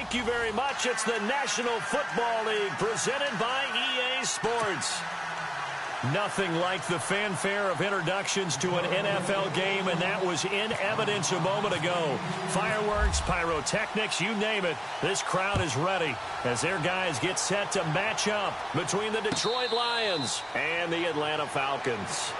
thank you very much. It's the National Football League presented by EA Sports. Nothing like the fanfare of introductions to an NFL game, and that was in evidence a moment ago. Fireworks, pyrotechnics, you name it. This crowd is ready as their guys get set to match up between the Detroit Lions and the Atlanta Falcons.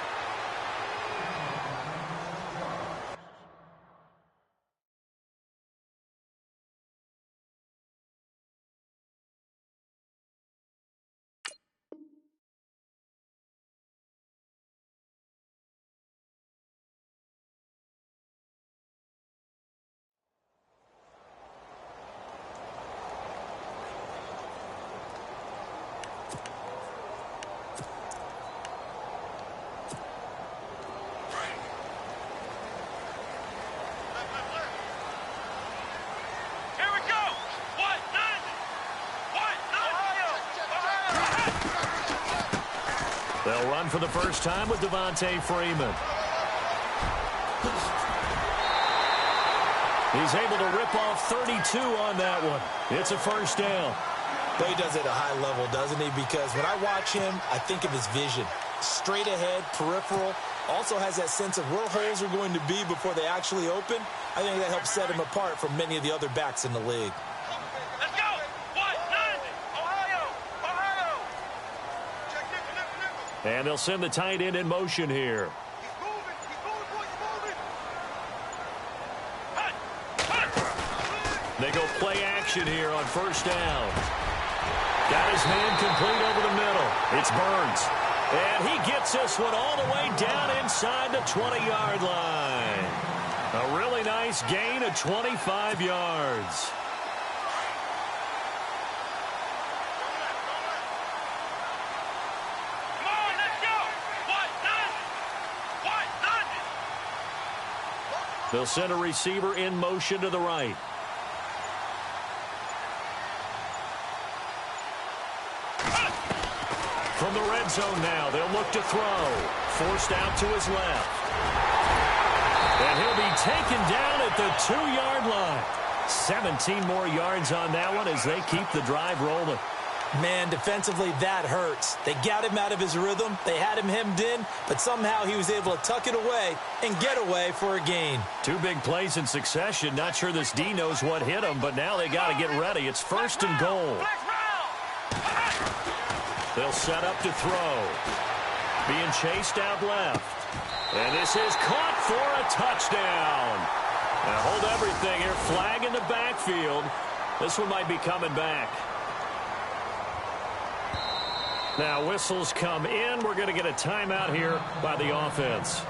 They'll run for the first time with Devontae Freeman. He's able to rip off 32 on that one. It's a first down. But he does it at a high level, doesn't he? Because when I watch him, I think of his vision. Straight ahead, peripheral. Also has that sense of where holes are going to be before they actually open. I think that helps set him apart from many of the other backs in the league. And they'll send the tight end in motion here. They go play action here on first down. Got his man complete over the middle. It's Burns. And he gets this one all the way down inside the 20-yard line. A really nice gain of 25 yards. They'll send a receiver in motion to the right. From the red zone now, they'll look to throw. Forced out to his left. And he'll be taken down at the 2-yard line. 17 more yards on that one as they keep the drive rolling. Man, defensively, that hurts. They got him out of his rhythm. They had him hemmed in, but somehow he was able to tuck it away and get away for a gain. Two big plays in succession. Not sure this D knows what hit him, but now they got to get ready. It's first and goal. They'll set up to throw. Being chased out left. And this is caught for a touchdown. Now hold everything here. Flag in the backfield. This one might be coming back. Now whistles come in. We're going to get a timeout here by the offense.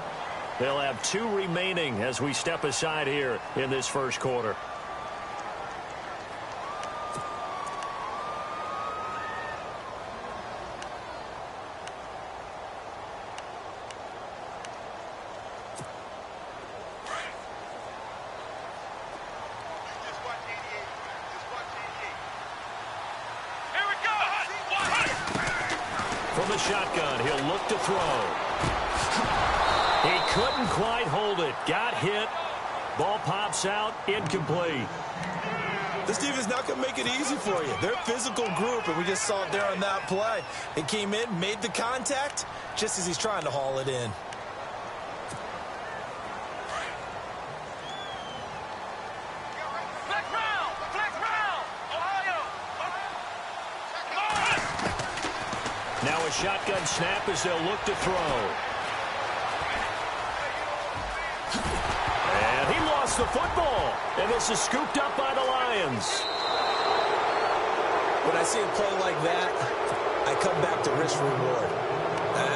They'll have 2 remaining as we step aside here in this first quarter. From the shotgun, he'll look to throw. He couldn't quite hold it. Got hit. Ball pops out. Incomplete. This team is not going to make it easy for you. They're a physical group, and we just saw it there on that play. It came in, made the contact, just as he's trying to haul it in. Now a shotgun snap as they'll look to throw. And he lost the football. And this is scooped up by the Lions. When I see a play like that, I come back to risk reward.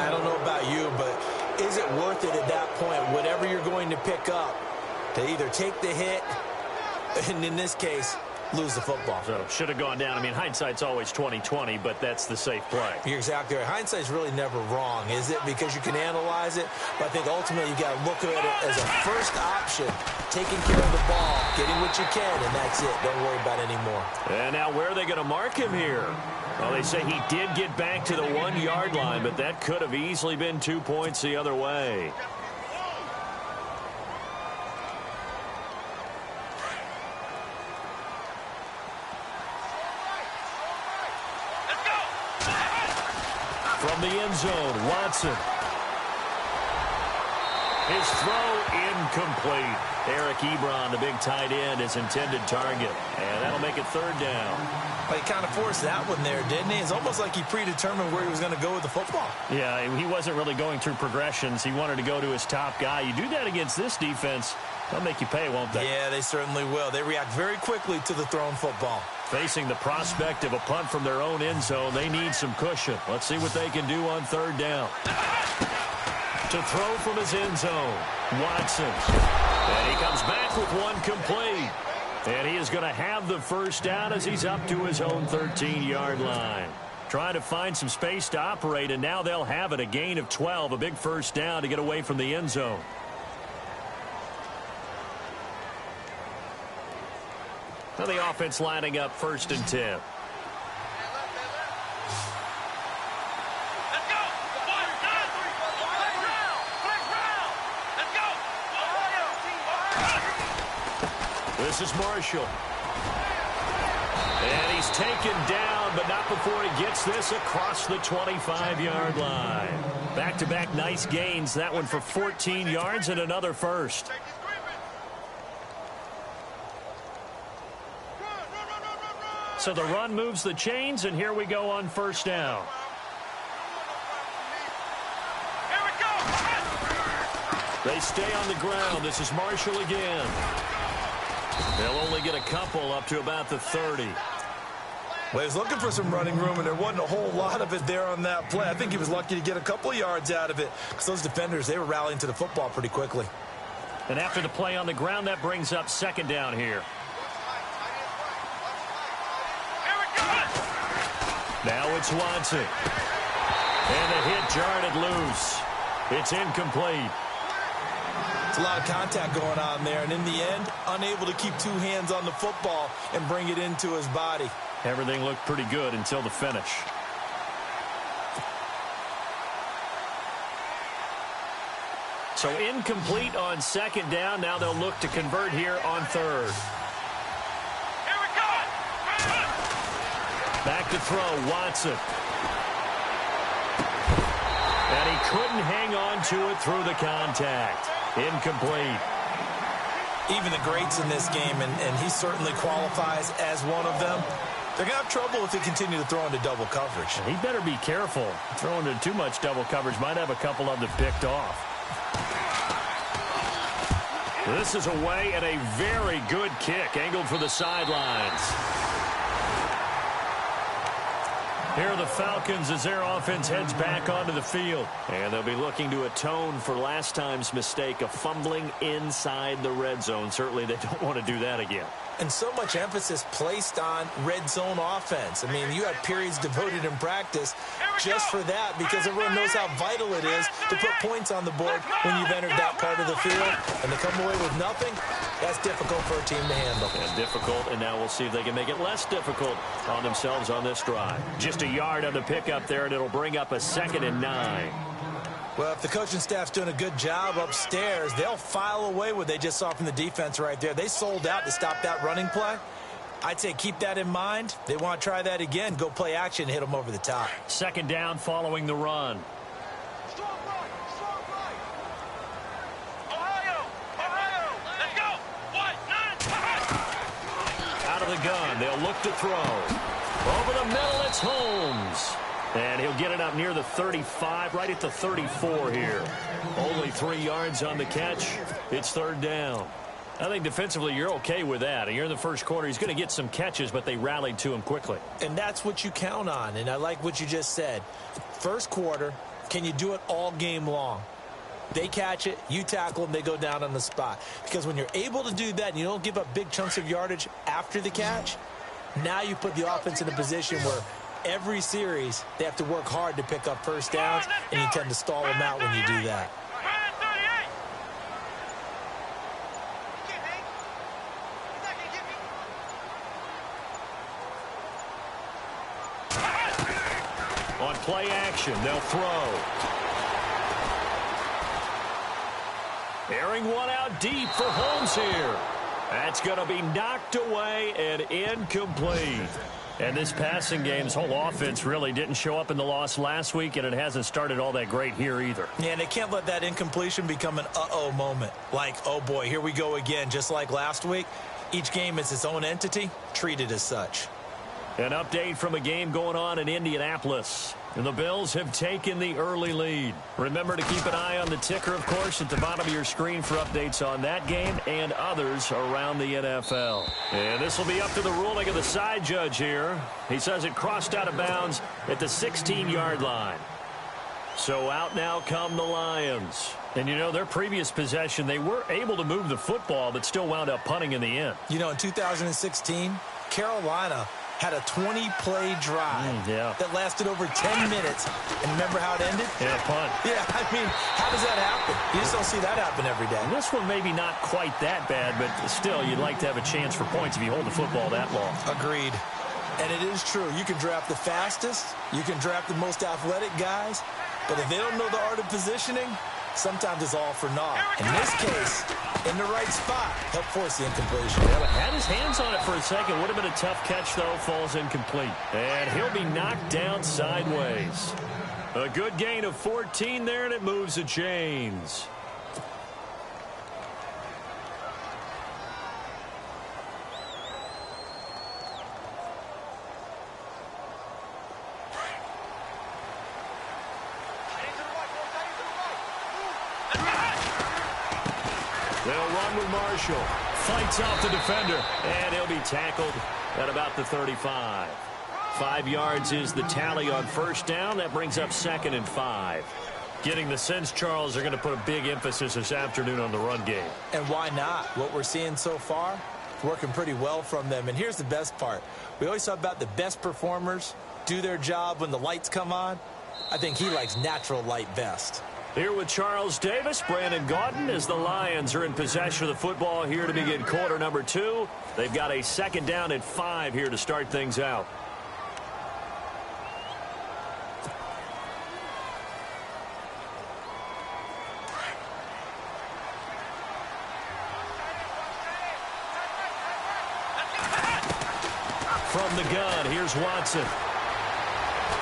I don't know about you, but is it worth it at that point, whatever you're going to pick up, to either take the hit, and in this case, lose the football? So should have gone down. I mean, hindsight's always 20/20, but that's the safe play. You're exactly right. Hindsight's really never wrong, is it? Because you can analyze it, but I think ultimately you got to look at it as a first option, taking care of the ball, getting what you can, and that's it. Don't worry about it anymore. And now where are they going to mark him here? Well, they say he did get back to the 1-yard line, but that could have easily been 2 points the other way. From the end zone, Watson. His throw incomplete. Eric Ebron, the big tight end, his intended target. And that'll make it third down. Well, he kind of forced that one there, didn't he? It's almost like he predetermined where he was going to go with the football. Yeah, he wasn't really going through progressions. He wanted to go to his top guy. You do that against this defense, they'll make you pay, won't they? Yeah, they certainly will. They react very quickly to the thrown football. Facing the prospect of a punt from their own end zone, they need some cushion. Let's see what they can do on third down. To throw from his end zone, Watson. And he comes back with one complete. And he is going to have the first down as he's up to his own 13-yard line. Trying to find some space to operate, and now they'll have it. A gain of 12, a big first down to get away from the end zone. Now the offense lining up 1st and 10. This is Marshall. And he's taken down, but not before he gets this across the 25-yard line. Back-to-back nice gains. That one for 14 yards and another first. So the run moves the chains, and here we go on first down. They stay on the ground. This is Marshall again. They'll only get a couple up to about the 30. Well, he was looking for some running room, and there wasn't a whole lot of it there on that play. I think he was lucky to get a couple of yards out of it because those defenders, they were rallying to the football pretty quickly. And after the play on the ground, that brings up 2nd down here. Now it's Watson. And the hit jarred it loose. It's incomplete. It's a lot of contact going on there, and in the end, unable to keep 2 hands on the football and bring it into his body. Everything looked pretty good until the finish. So incomplete on 2nd down. Now they'll look to convert here on 3rd. Here we go! Back to throw, Watson. And he couldn't hang on to it through the contact. Incomplete. Even the greats in this game, and he certainly qualifies as one of them, they're going to have trouble if they continue to throw into double coverage. He better be careful. Throwing into too much double coverage might have a couple of them picked off. This is away and a very good kick, angled for the sidelines. Here are the Falcons as their offense heads back onto the field. And they'll be looking to atone for last time's mistake of fumbling inside the red zone. Certainly they don't want to do that again. And so much emphasis placed on red zone offense. I mean, you have periods devoted in practice just for that because everyone knows how vital it is to put points on the board when you've entered that part of the field. And to come away with nothing, that's difficult for a team to handle. And difficult, and now we'll see if they can make it less difficult on themselves on this drive. Just a yard on the pickup there, and it'll bring up a 2nd and 9. Well, if the coaching staff's doing a good job upstairs, they'll file away what they just saw from the defense right there. They sold out to stop that running play. I'd say keep that in mind. They want to try that again. Go play action, hit them over the top. 2nd down following the run. Strong right, strong right. Ohio, let's go. 1, 9. Out of the gun, they'll look to throw. Over the middle, it's Holmes. And he'll get it up near the 35, right at the 34 here. Only 3 yards on the catch. It's 3rd down. I think defensively you're okay with that. You're in the first quarter. He's going to get some catches, but they rallied to him quickly. And that's what you count on, and I like what you just said. First quarter, can you do it all game long? They catch it, you tackle them, they go down on the spot. Because when you're able to do that and you don't give up big chunks of yardage after the catch, now you put the offense in a position where every series they have to work hard to pick up first downs, and you tend to stall them out when you do that. On play action, they'll throw. Airing one out deep for Holmes here. That's going to be knocked away and incomplete. And this passing game's whole offense really didn't show up in the loss last week, and it hasn't started all that great here either. Yeah, and they can't let that incompletion become an uh-oh moment. Like, oh boy, here we go again, just like last week. Each game is its own entity, treated as such. An update from a game going on in Indianapolis. And the Bills have taken the early lead. Remember to keep an eye on the ticker, of course, at the bottom of your screen for updates on that game and others around the NFL. And this will be up to the ruling of the side judge here. He says it crossed out of bounds at the 16-yard line. So out now come the Lions. And, you know, their previous possession, they were able to move the football but still wound up punting in the end. You know, in 2016, Carolina had a 20-play drive that lasted over 10 minutes. And remember how it ended? Yeah, punt. Yeah, I mean, how does that happen? You just don't see that happen every day. And this one maybe not quite that bad, but still, you'd like to have a chance for points if you hold the football that long. Agreed. And it is true. You can draft the fastest. You can draft the most athletic guys. But if they don't know the art of positioning, sometimes it's all for naught. In this case, in the right spot, helped force the incompletion. Yeah, but had his hands on it for a second. Would have been a tough catch, though. Falls incomplete. And he'll be knocked down sideways. A good gain of 14 there, and it moves the chains. They'll run with Marshall. Fights off the defender, and he'll be tackled at about the 35. 5 yards is the tally on first down. That brings up 2nd and 5. Getting the sense, Charles, they're going to put a big emphasis this afternoon on the run game. And why not? What we're seeing so far, working pretty well from them. And here's the best part. We always talk about the best performers do their job when the lights come on. I think he likes natural light best. Here with Charles Davis, Brandon Gaudin, as the Lions are in possession of the football here to begin quarter number 2. They've got a 2nd down and 5 here to start things out. From the gun, here's Watson.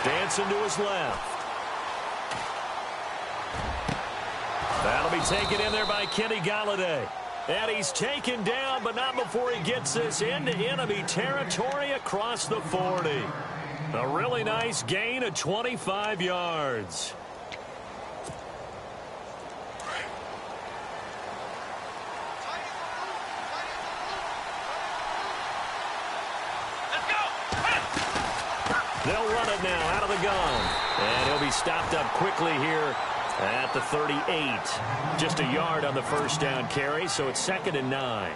Dancing to his left. That'll be taken in there by Kenny Galladay. And he's taken down, but not before he gets this into enemy territory across the 40. A really nice gain of 25 yards. They'll run it now out of the gun. And he'll be stopped up quickly here at the 38. Just a yard on the first down carry, so it's 2nd and 9.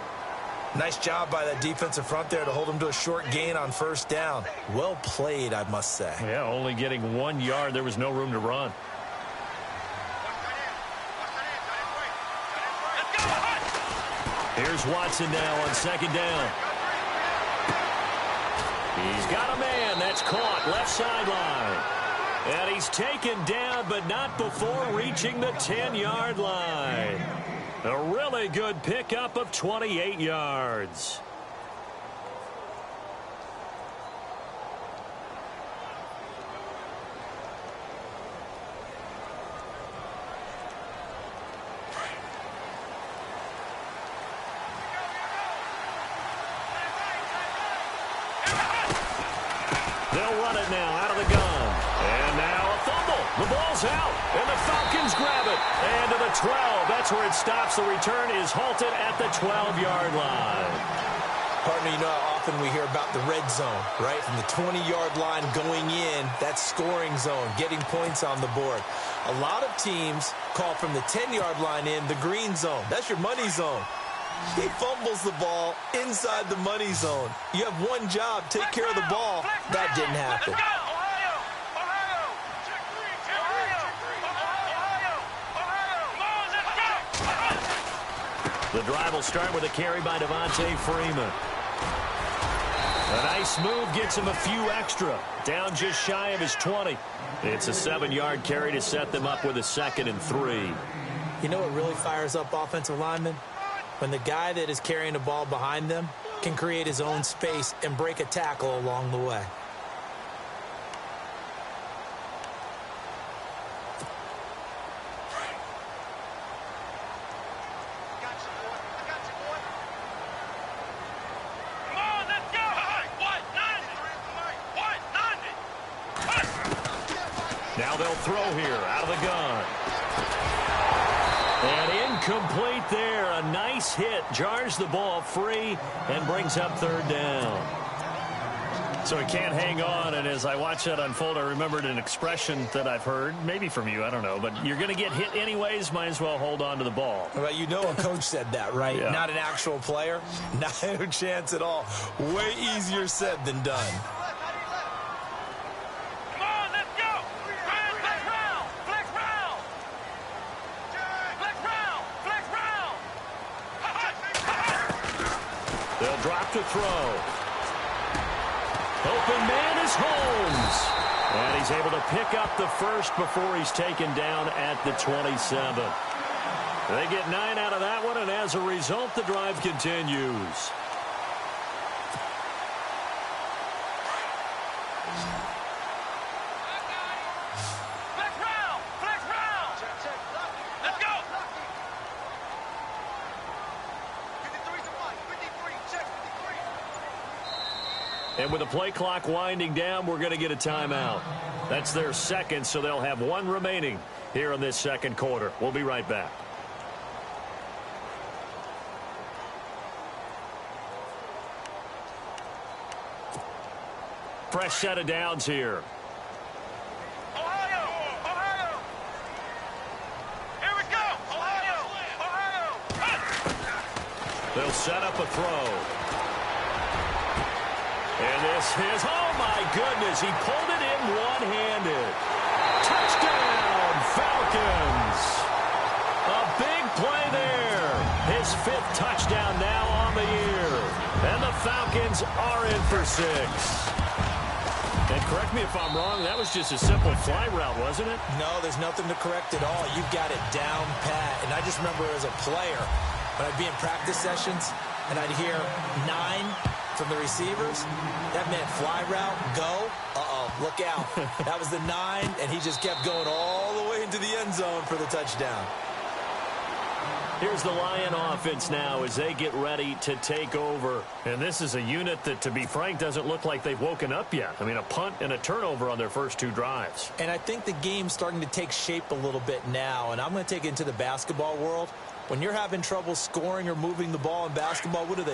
Nice job by that defensive front there to hold him to a short gain on first down. Well played, I must say. Yeah, only getting 1 yard. There was no room to run. Here's Watson now on 2nd down. He's got a man. That's caught left sideline. And he's taken down, but not before reaching the 10-yard line. A really good pickup of 28 yards. They'll run it now out of the gun. And now a fumble. The ball's out. And the Falcons grab it. And to the 12. That's where it stops. The return is halted at the 12-yard line. Partner, you know how often we hear about the red zone, right? From the 20-yard line going in, that's scoring zone, getting points on the board. A lot of teams call from the 10-yard line in the green zone. That's your money zone. He fumbles the ball inside the money zone. You have one job, take care of the ball. That didn't happen. The drive will start with a carry by Devontae Freeman. A nice move gets him a few extra. Down just shy of his 20. It's a 7-yard carry to set them up with a 2nd and 3. You know what really fires up offensive linemen? When the guy that is carrying the ball behind them can create his own space and break a tackle along the way. Now they'll throw here out of the gun. And incomplete there. A nice hit. Jars the ball free and brings up third down. So he can't hang on. And as I watch that unfold, I remembered an expression that I've heard, maybe from you, I don't know. But you're going to get hit anyways. Might as well hold on to the ball. Well, you know a coach said that, right? Yeah. Not an actual player. Not a chance at all. Way easier said than done. They'll drop to throw. Open man is Holmes. And he's able to pick up the first before he's taken down at the 27. They get 9 out of that one, and as a result, the drive continues. And with the play clock winding down, we're going to get a timeout. That's their second, so they'll have one remaining here in this second quarter. We'll be right back. Fresh set of downs here. Ohio! Ohio! Here we go! Ohio! Ohio! They'll set up a throw. And this is, oh my goodness, he pulled it in one-handed. Touchdown, Falcons. A big play there. His 5th touchdown now on the year. And the Falcons are in for 6. And correct me if I'm wrong, that was just a simple fly route, wasn't it? No, there's nothing to correct at all. You've got it down pat. And I just remember as a player, when I'd be in practice sessions, and I'd hear 9 from the receivers, that meant fly route, go, look out. That was the 9, and he just kept going all the way into the end zone for the touchdown. Here's the Lion offense now as they get ready to take over. And this is a unit that, to be frank, doesn't look like they've woken up yet. I mean, a punt and a turnover on their first 2 drives. And I think the game's starting to take shape a little bit now, and I'm going to take it into the basketball world. When you're having trouble scoring or moving the ball in basketball, what do?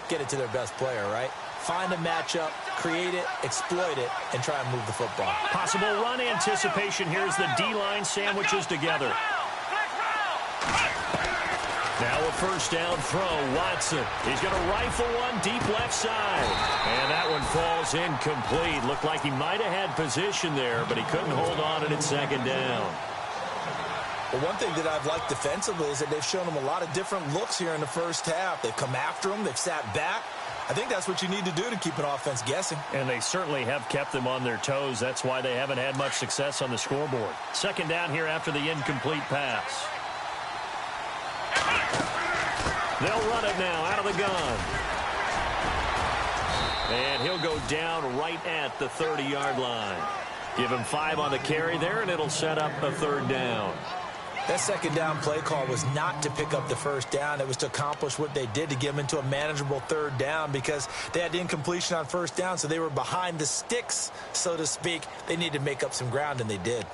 Get it to their best player, right? Find a matchup, create it, exploit it, and try and move the football. Possible run anticipation. Here's the D-line sandwiches together. Now a first down throw. Watson. He's going to rifle one deep left side. And that one falls incomplete. Looked like he might have had position there, but he couldn't hold on at second down. Well, one thing that I've liked defensively is that they've shown them a lot of different looks here in the first half. They've come after them. They've sat back. I think that's what you need to do to keep an offense guessing. And they certainly have kept them on their toes. That's why they haven't had much success on the scoreboard. Second down here after the incomplete pass. They'll run it now out of the gun. And he'll go down right at the 30-yard line. Give him 5 on the carry there, and it'll set up a third down. That second down play call was not to pick up the first down. It was to accomplish what they did, to get them into a manageable third down, because they had incompletion on first down, so they were behind the sticks, so to speak. They needed to make up some ground, and they did.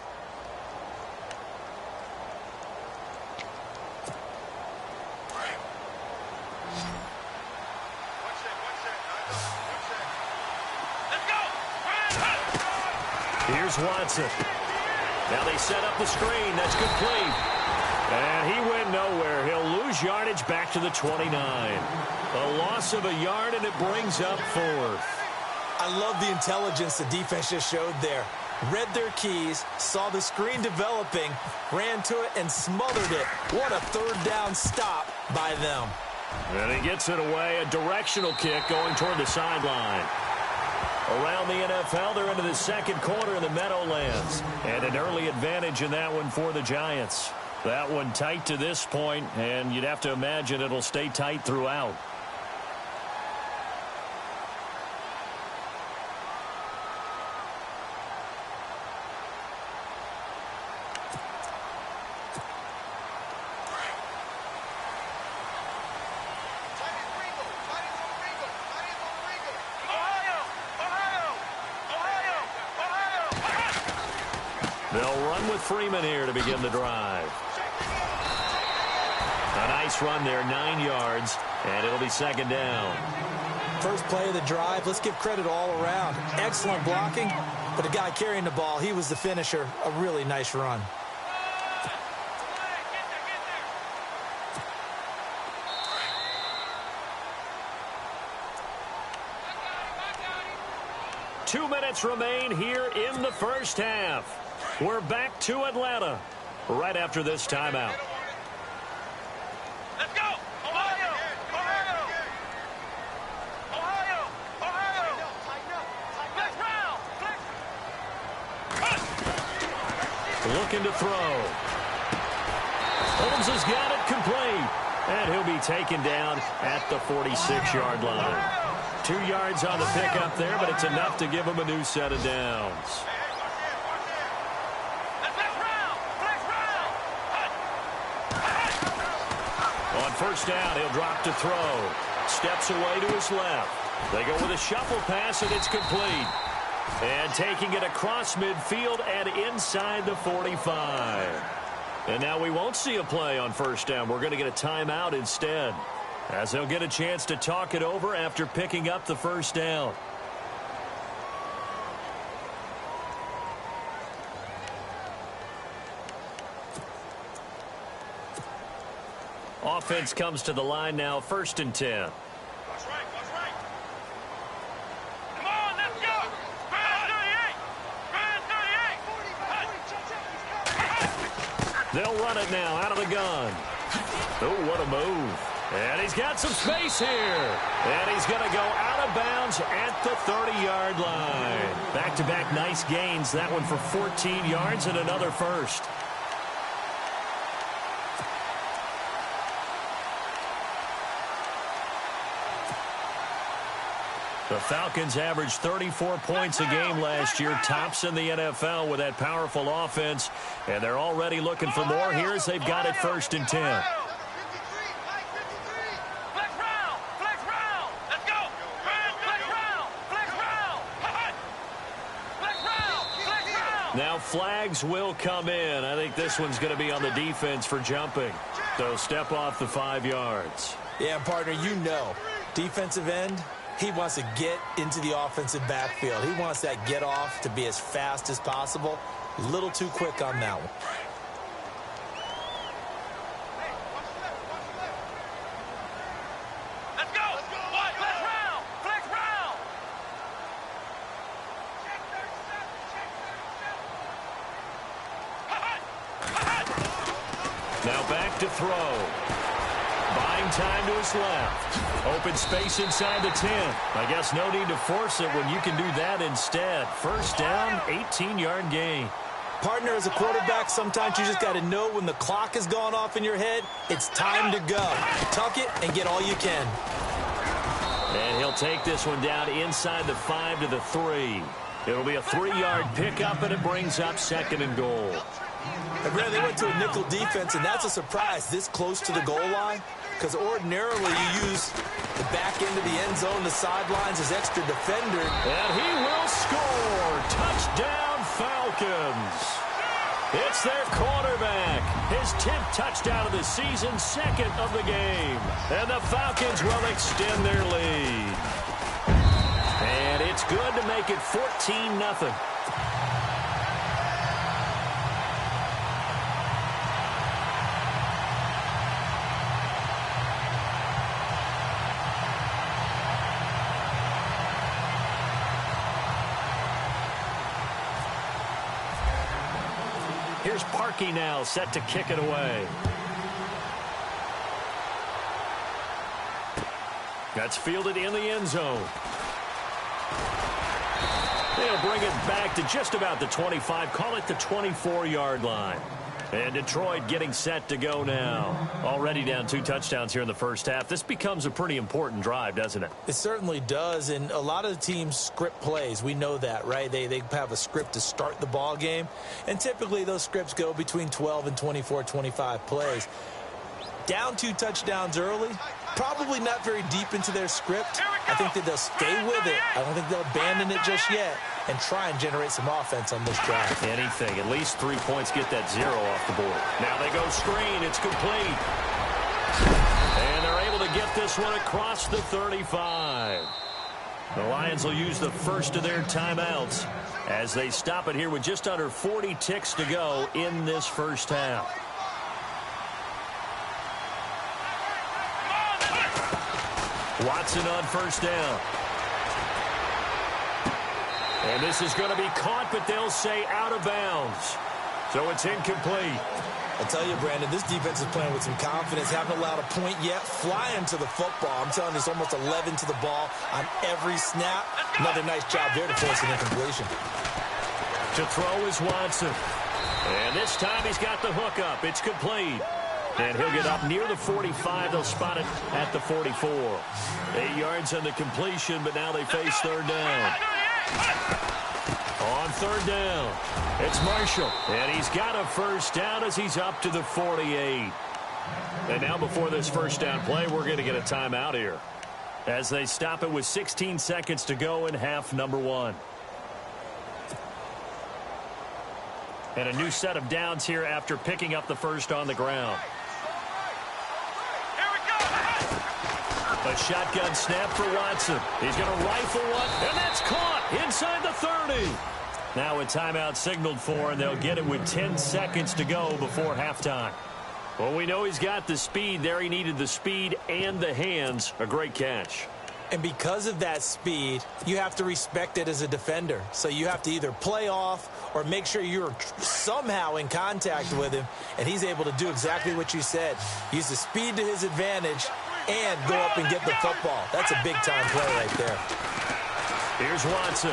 Here's Watson. Now they set up the screen. That's complete. And he went nowhere. He'll lose yardage back to the 29. A loss of a yard, and it brings up 4th. I love the intelligence the defense just showed there. Read their keys, saw the screen developing, ran to it, and smothered it. What a third down stop by them. And he gets it away. A directional kick going toward the sideline. Around the NFL, they're into the second quarter in the Meadowlands. And an early advantage in that one for the Giants. That one tight to this point, and you'd have to imagine it'll stay tight throughout. They'll run with Freeman here to begin the drive. A nice run there, 9 yards, and it'll be second down. First play of the drive, let's give credit all around. Excellent blocking, but the guy carrying the ball, he was the finisher. A really nice run. Two minutes remain here in the first half. We're back to Atlanta right after this timeout. Let's go! Ohio! Ohio! Ohio! Ohio! Flex round! Flex! Looking to throw. Holmes has got it complete. And he'll be taken down at the 46-yard line. 2 yards on the pickup there, but it's enough to give him a new set of downs. On first down, he'll drop to throw. Steps away to his left. They go with a shuffle pass, and it's complete. And taking it across midfield and inside the 45. And now we won't see a play on first down. We're going to get a timeout instead, as they'll get a chance to talk it over after picking up the first down. Offense comes to the line now, 1st and 10. That's right, that's right. Come on, let's go! Brand 38! Brand 38! They'll run it now out of the gun. Oh, what a move. And he's got some space here. And he's going to go out of bounds at the 30-yard line. Back-to-back nice gains. That one for 14 yards and another first. The Falcons averaged 34 points a game last year, tops in the NFL with that powerful offense. And they're already looking for more here as they've got it 1st and 10. Now flags will come in. I think this one's going to be on the defense for jumping. So step off the 5 yards. Yeah, partner, you know, defensive end, he wants to get into the offensive backfield. He wants that get off to be as fast as possible. A little too quick on that one. Let's go! Flex round! Flex round! Now back to throw. Buying time to his left. Open space inside the 10. I guess no need to force it when you can do that instead. First down, 18-yard gain. Partner, as a quarterback, sometimes you just got to know when the clock has gone off in your head, it's time to go. Tuck it and get all you can. And he'll take this one down inside the 5 to the 3. It'll be a 3-yard pickup, and it brings up 2nd and goal. Brad, they went to a nickel defense, and that's a surprise this close to the goal line, because ordinarily you use the back end of the end zone, the sidelines as extra defender. And he will score. Touchdown, Falcons. It's their quarterback. His 10th touchdown of the season, 2nd of the game. And the Falcons will extend their lead. And it's good to make it 14-0. Here's Parkey now, set to kick it away. That's fielded in the end zone. They'll bring it back to just about the 25, call it the 24-yard line. And Detroit getting set to go now. Already down 2 touchdowns here in the first half. This becomes a pretty important drive, doesn't it? It certainly does, and a lot of the teams script plays. We know that, right? They have a script to start the ball game, and typically those scripts go between 12 and 24, 25 plays. Down 2 touchdowns early, Probably not very deep into their script. I think that they'll stay with it. I don't think they'll abandon it just yet and try and generate some offense on this drive. Anything. At least 3 points, get that 0 off the board. Now they go screen. It's complete. And they're able to get this one across the 35. The Lions will use the first of their timeouts as they stop it here with just under 40 ticks to go in this first half. Watson on first down. And this is going to be caught, but they'll say out of bounds. So it's incomplete. I'll tell you, Brandon, this defense is playing with some confidence. Haven't allowed a point yet. Flying to the football. I'm telling you, it's almost 11 to the ball on every snap. Another nice job there to force an incompletion. To throw is Watson. And this time he's got the hook up. It's complete. And he'll get up near the 45. They'll spot it at the 44. 8 yards on the completion, but now they face third down. On third down, it's Marshall. And he's got a first down as he's up to the 48. And now before this first down play, we're going to get a timeout here as they stop it with 16 seconds to go in half number 1. And a new set of downs here after picking up the first on the ground. A shotgun snap for Watson. He's going to rifle one, and that's caught inside the 30. Now a timeout signaled for, and they'll get it with 10 seconds to go before halftime. Well, we know he's got the speed there. He needed the speed and the hands. A great catch. And because of that speed, you have to respect it as a defender. So you have to either play off or make sure you're somehow in contact with him, and he's able to do exactly what you said. Use the speed to his advantage and go up and get the football. That's a big-time play right there. Here's Watson.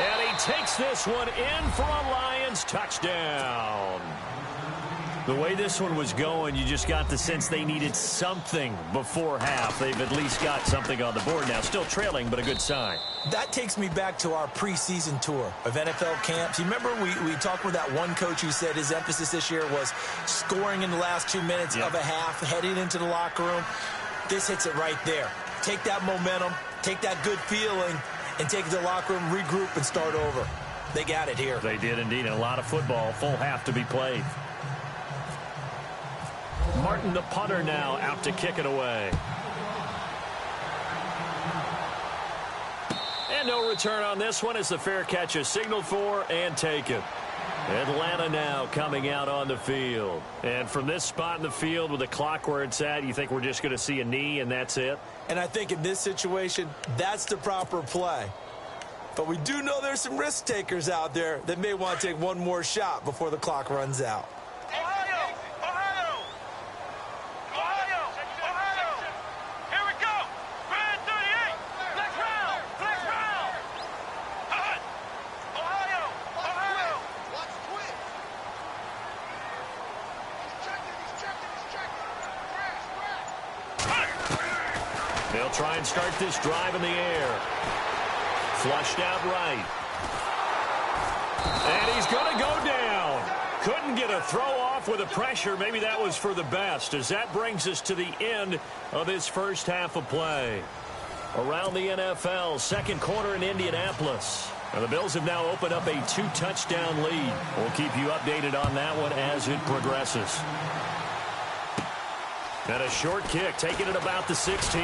And he takes this one in for a Lions touchdown. The way this one was going, you just got the sense they needed something before half. They've at least got something on the board now. Still trailing, but a good sign. That takes me back to our preseason tour of NFL camps. You remember we talked with that one coach who said his emphasis this year was scoring in the last 2 minutes of a half, heading into the locker room. This hits it right there. Take that momentum, take that good feeling, and take it to the locker room, regroup, and start over. They got it here. They did indeed. A lot of football, full half to be played. Martin, the punter, now out to kick it away. And no return on this one as the fair catch is signaled for and taken. Atlanta now coming out on the field. And from this spot in the field with the clock where it's at, you think we're just going to see a knee and that's it? And I think in this situation, that's the proper play. But we do know there's some risk takers out there that may want to take one more shot before the clock runs out. They'll try and start this drive in the air. Flushed out right. And he's going to go down. Couldn't get a throw off with the pressure. Maybe that was for the best, as that brings us to the end of this first half of play. Around the NFL, second quarter in Indianapolis. And the Bills have now opened up a 2-touchdown lead. We'll keep you updated on that one as it progresses. And a short kick, taking it about the 16.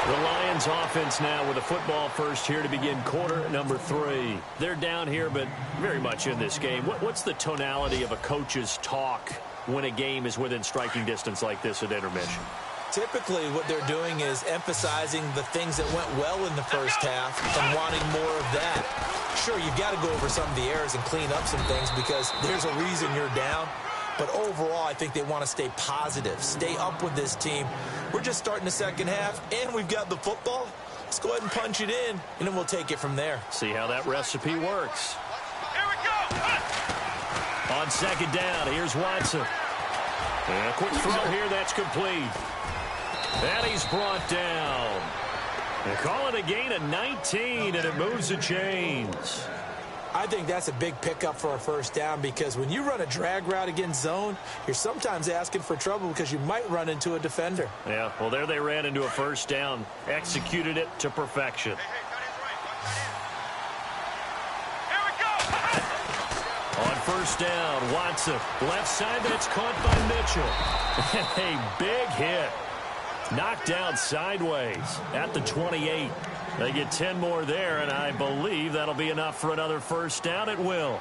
The Lions offense now with a football first here to begin quarter number 3. They're down here, but very much in this game. What's the tonality of a coach's talk when a game is within striking distance like this at intermission? Typically, what they're doing is emphasizing the things that went well in the first half and wanting more of that. Sure, you've got to go over some of the errors and clean up some things because there's a reason you're down. But overall, I think they want to stay positive, stay up with this team. We're just starting the second half, and we've got the football. Let's go ahead and punch it in, and then we'll take it from there. See how that recipe works. Here we go. On second down, here's Watson. And a quick throw here, that's complete. And he's brought down. They call it a gain of 19, and it moves the chains. I think that's a big pickup for a first down because when you run a drag route against zone, you're sometimes asking for trouble because you might run into a defender. Yeah, well, there they ran into a first down, executed it to perfection. On first down, Watson, left side, that's caught by Mitchell. A big hit. Knocked down sideways at the 28. They get 10 more there, and I believe that'll be enough for another first down. It will.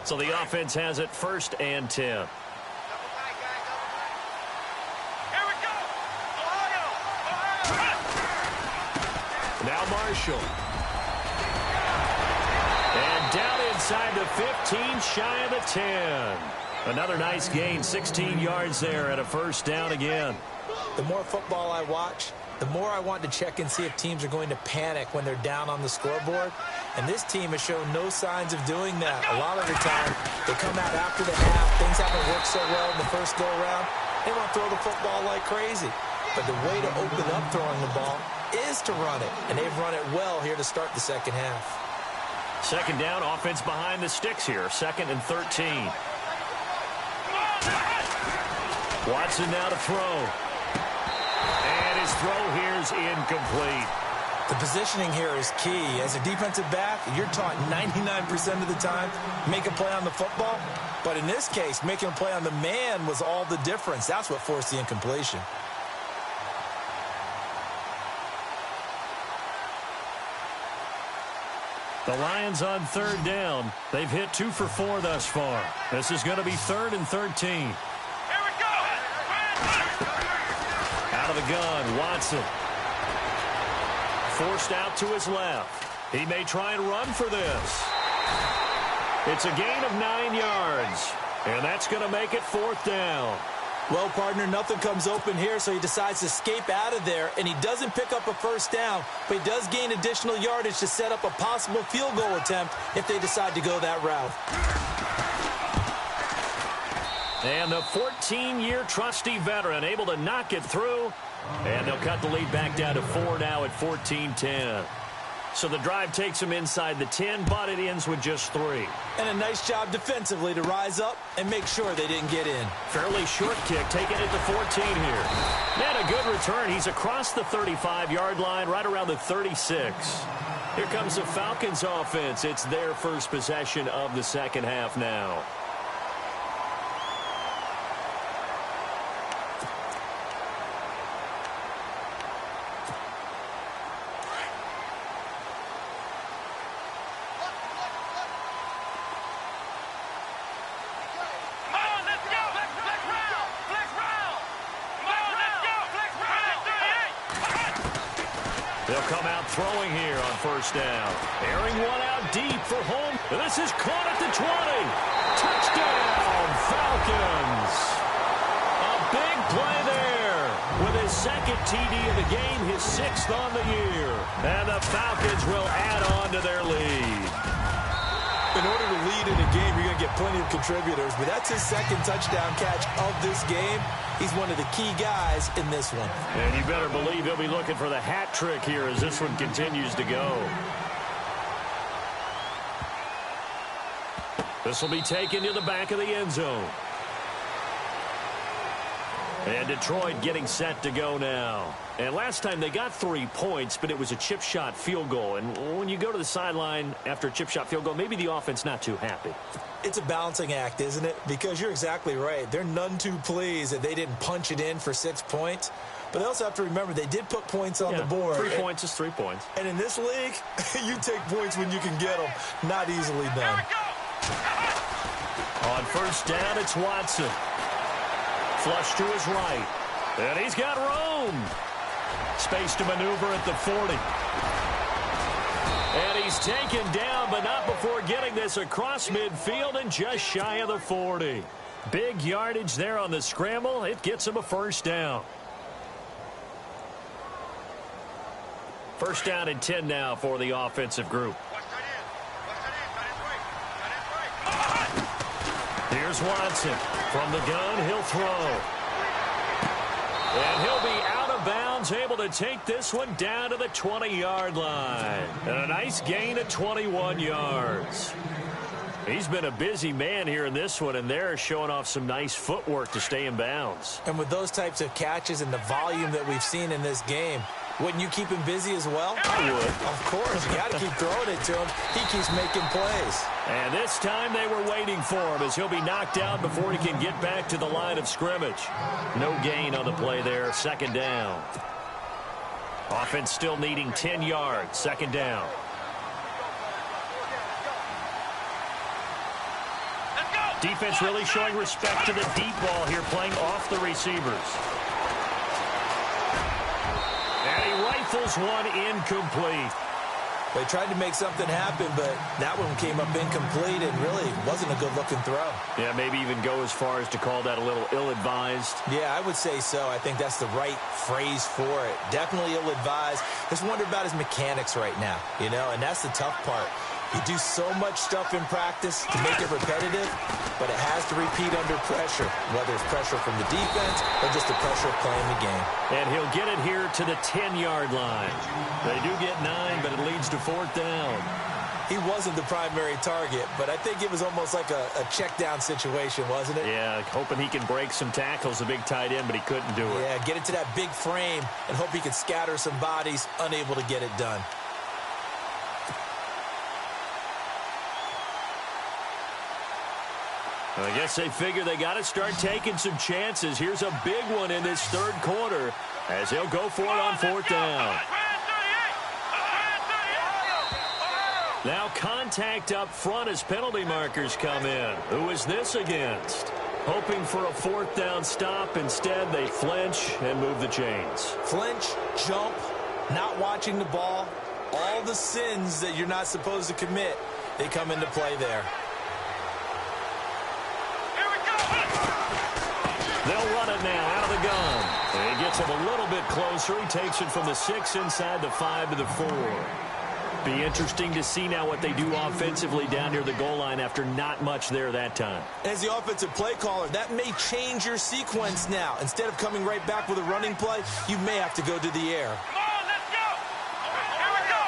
So the offense has it 1st and 10. Now Marshall. And down inside the 15, shy of the 10. Another nice gain, 16 yards there and a first down again. The more football I watch, the more I want to check and see if teams are going to panic when they're down on the scoreboard. And this team has shown no signs of doing that. A lot of the time, they come out after the half. Things haven't worked so well in the first go-around. They want to throw the football like crazy. But the way to open up throwing the ball is to run it. And they've run it well here to start the second half. Second down, offense behind the sticks here. 2nd and 13. Watson now to throw. And his throw here is incomplete. The positioning here is key. As a defensive back, you're taught 99% of the time, make a play on the football. But in this case, making a play on the man was all the difference. That's what forced the incompletion. The Lions on 3rd down. They've hit 2 for 4 thus far. This is going to be 3rd and 13. Here we go. Out of the gun, Watson. Forced out to his left. He may try and run for this. It's a gain of 9 yards. And that's going to make it 4th down. Well, partner, nothing comes open here, so he decides to escape out of there, and he doesn't pick up a first down, but he does gain additional yardage to set up a possible field goal attempt if they decide to go that route. And the 14-year trusty veteran able to knock it through, and they'll cut the lead back down to 4 now at 14-10. So the drive takes them inside the 10, but it ends with just 3. And a nice job defensively to rise up and make sure they didn't get in. Fairly short kick, taking it to 14 here. And a good return. He's across the 35-yard line, right around the 36. Here comes the Falcons offense. It's their first possession of the second half now. They'll come out throwing here on first down. Airing one out deep for home. This is caught at the 20. Touchdown, Falcons. A big play there with his 2nd TD of the game, his 6th on the year. And the Falcons will add on to their lead. In order to lead in a game, you're going to get plenty of contributors, but that's his 2nd touchdown catch of this game. He's one of the key guys in this one. And you better believe he'll be looking for the hat trick here as this one continues to go. This will be taken to the back of the end zone. And Detroit getting set to go now. And last time they got 3 points, but it was a chip shot field goal. And when you go to the sideline after a chip shot field goal, maybe the offense not too happy. It's a balancing act, isn't it? Because you're exactly right. They're none too pleased that they didn't punch it in for 6 points. But they also have to remember they did put points on the board. 3 points is 3 points. And in this league, you take points when you can get them. Not easily done. On first down, it's Watson. Flush to his right. And he's got room. Space to maneuver at the 40. And he's taken down, but not before getting this across midfield and just shy of the 40. Big yardage there on the scramble. It gets him a first down. First down and 10 now for the offensive group. Here's Watson. From the gun, he'll throw. And he'll be out of bounds, able to take this one down to the 20-yard line. And a nice gain of 21 yards. He's been a busy man here in this one, and they're showing off some nice footwork to stay in bounds. And with those types of catches and the volume that we've seen in this game, wouldn't you keep him busy as well? I would. Of course. You got to keep throwing it to him. He keeps making plays. And this time they were waiting for him as he'll be knocked down before he can get back to the line of scrimmage. No gain on the play there. Second down. Offense still needing 10 yards. Second down. Defense really showing respect to the deep ball here, playing off the receivers. And he rifles one incomplete. They tried to make something happen, but that one came up incomplete and really wasn't a good-looking throw. Yeah, maybe even go as far as to call that a little ill-advised. Yeah, I would say so. I think that's the right phrase for it. Definitely ill-advised. Just wonder about his mechanics right now, you know, and that's the tough part. You do so much stuff in practice to make it repetitive, but it has to repeat under pressure, whether it's pressure from the defense or just the pressure of playing the game. And he'll get it here to the 10-yard line. They do get 9, but it leads to fourth down. He wasn't the primary target, but I think it was almost like a check-down situation, wasn't it? Yeah, hoping he can break some tackles, a big tight end, but he couldn't do it. Yeah, get it to that big frame and hope he could scatter some bodies, unable to get it done. I guess they figure they got to start taking some chances. Here's a big one in this third quarter as he'll go for it on fourth down. Now contact up front as penalty markers come in. Who is this against? Hoping for a fourth down stop. Instead, they flinch and move the chains. Flinch, jump, not watching the ball. All the sins that you're not supposed to commit, they come into play there. They'll run it now out of the gun. And he gets him a little bit closer. He takes it from the 6 inside the 5 to the 4. Be interesting to see now what they do offensively down near the goal line after not much there that time. As the offensive play caller, that may change your sequence now. Instead of coming right back with a running play, you may have to go to the air. Come on, let's go. Here we go.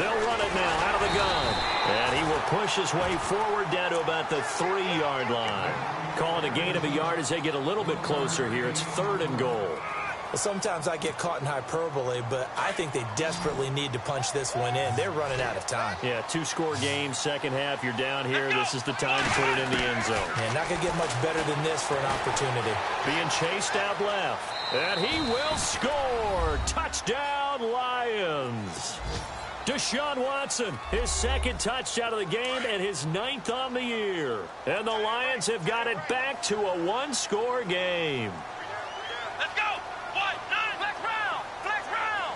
They'll run it now out of the gun. And he will push his way forward down to about the 3-yard line. Calling a gain of a yard as they get a little bit closer here. It's 3rd and goal. Well, sometimes I get caught in hyperbole, but I think they desperately need to punch this one in. They're running out of time. Yeah, 2-score game, second half. You're down here. This is the time to put it in the end zone. Yeah, not going to get much better than this for an opportunity. Being chased out left. And he will score. Touchdown, Lions. Deshaun Watson, his 2nd touchdown of the game and his 9th on the year. And the Lions have got it back to a 1-score game. Let's go. Flex round.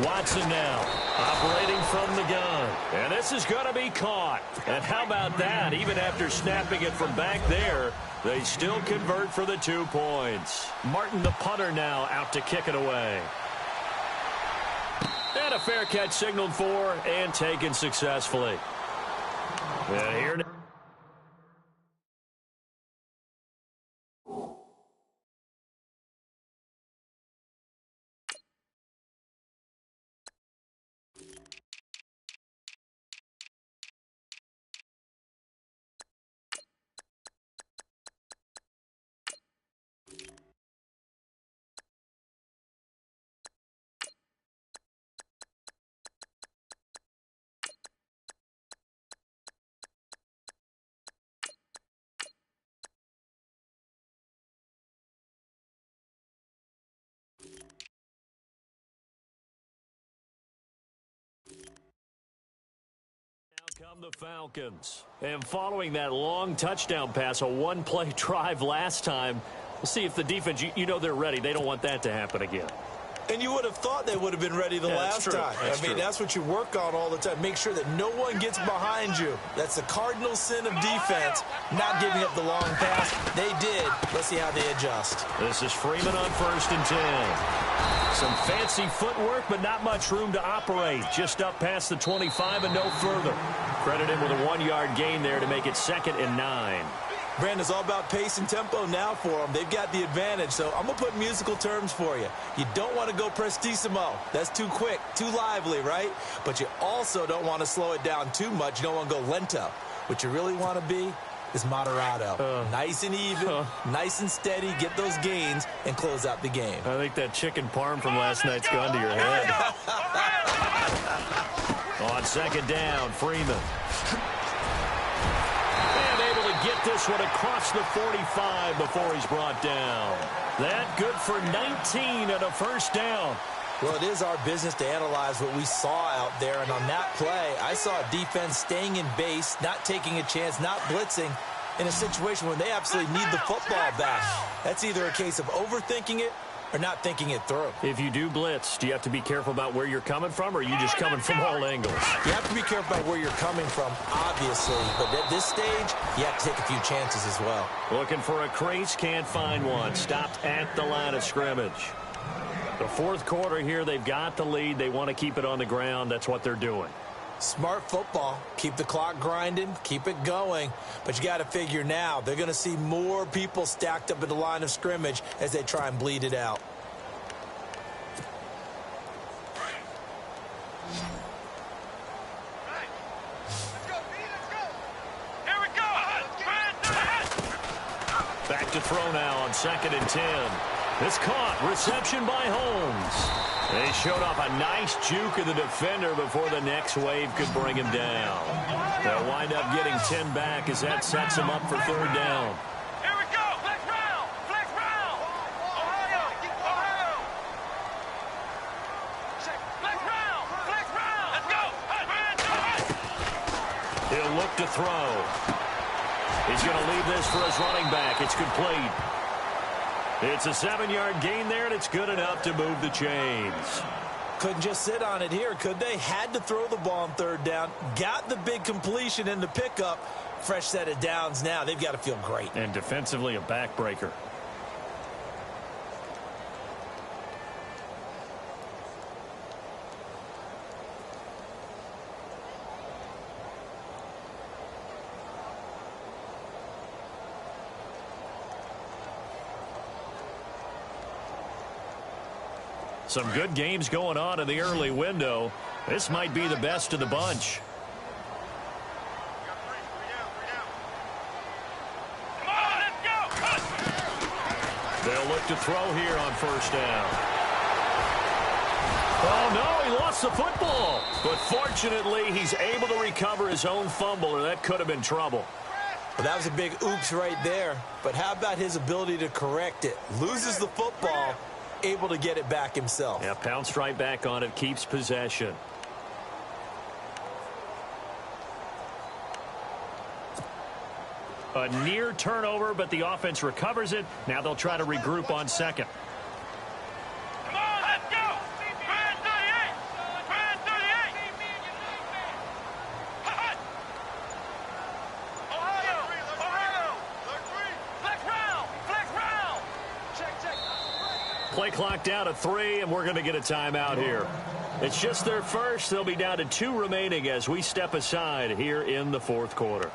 Watson now operating from the gun. And this is going to be caught. And how about that? Even after snapping it from back there, they still convert for the 2 points. Martin, the punter, now out to kick it away. And a fair catch signaled for and taken successfully. And here now. Come the Falcons. And following that long touchdown pass, a 1-play drive last time, we'll see if the defense, you know they're ready. They don't want that to happen again. And you would have thought they would have been ready the last time. That's what you work on all the time. Make sure that no one gets behind you. That's the cardinal sin of defense, not giving up the long pass. They did. Let's see how they adjust. This is Freeman on 1st and 10. Some fancy footwork, but not much room to operate. Just up past the 25 and no further. Credit him with a 1-yard gain there to make it 2nd and 9. Brandon, it's all about pace and tempo now for them. They've got the advantage, so I'm going to put musical terms for you. You don't want to go prestissimo. That's too quick, too lively, right? But you also don't want to slow it down too much. You don't want to go lento. What you really want to be is moderato. Nice and even, nice and steady, get those gains, and close out the game. I think that chicken parm from last night's gone to your head. On second down, Freeman. And able to get this one across the 45 before he's brought down. That good for 19 and a first down. Well, it is our business to analyze what we saw out there, and on that play, I saw a defense staying in base, not taking a chance, not blitzing, in a situation where they absolutely need the football back. That's either a case of overthinking it or not thinking it through. If you do blitz, do you have to be careful about where you're coming from, or are you just coming from all angles? You have to be careful about where you're coming from, obviously, but at this stage, you have to take a few chances as well. Looking for a crease, can't find one. Stopped at the line of scrimmage. The fourth quarter here, they've got the lead. They want to keep it on the ground. That's what they're doing. Smart football. Keep the clock grinding. Keep it going. But you got to figure now, they're going to see more people stacked up at the line of scrimmage as they try and bleed it out. Here we go. Back to throw now on 2nd and 10. It's caught. Reception by Holmes. They showed off a nice juke of the defender before the next wave could bring him down. They'll wind up getting 10 back as that sets them up for third down. Here we go. Flex round. Flex round. Ohio. Ohio. Flex round. Flex round. Let's go. He'll look to throw. He's going to leave this for his running back. It's complete. It's a 7-yard gain there, and it's good enough to move the chains. Couldn't just sit on it here, could they? Had to throw the ball on third down. Got the big completion in the pickup. Fresh set of downs now. They've got to feel great. And defensively, a backbreaker. Some good games going on in the early window. This might be the best of the bunch. Come on, let's go. They'll look to throw here on first down. Oh, no, he lost the football. But fortunately, he's able to recover his own fumble, or that could have been trouble. Well, that was a big oops right there. But how about his ability to correct it? Loses the football, able to get it back himself. Yeah, pounced right back on it, keeps possession. A near turnover, but the offense recovers it. Now they'll try to regroup on second. Come on, let's go. Brand 38. Brand 38. Ohio. Ohio. Flex round. Flex round. Check. Play clock down to 3, and we're going to get a timeout here. It's just their first. They'll be down to 2 remaining as we step aside here in the fourth quarter.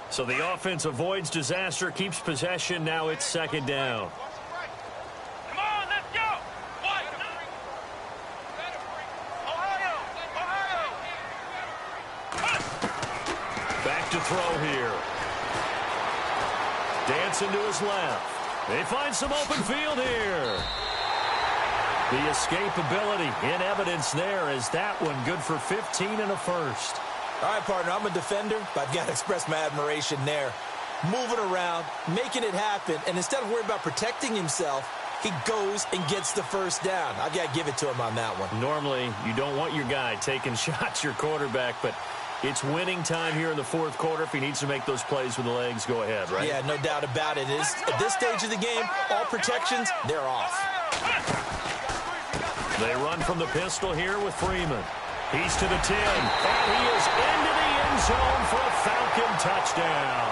So the offense avoids disaster, keeps possession. Now it's second down. Come on, let's go. Ohio. Back to throw here. Dancing to his left. They find some open field here. The escapability in evidence there as that one good for 15 and a first. All right, partner, I'm a defender, but I've got to express my admiration there. Moving around, making it happen, and instead of worrying about protecting himself, he goes and gets the first down. I've got to give it to him on that one. Normally, you don't want your guy taking shots, your quarterback, but it's winning time here in the fourth quarter. If he needs to make those plays with the legs, go ahead, right? Yeah, no doubt about it. At this stage of the game, all protections, they're off. They run from the pistol here with Freeman. He's to the 10, and he is into the end zone for a Falcon touchdown.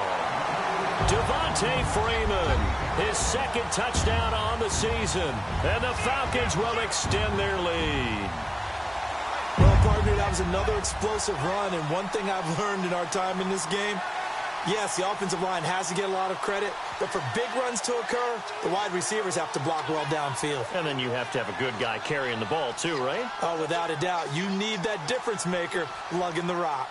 Devontae Freeman, his second touchdown on the season, and the Falcons will extend their lead. Well, partner, that was another explosive run, and one thing I've learned in our time in this game, yes, the offensive line has to get a lot of credit, but for big runs to occur, the wide receivers have to block well downfield. And then you have to have a good guy carrying the ball too, right? Oh, without a doubt. You need that difference maker lugging the rock.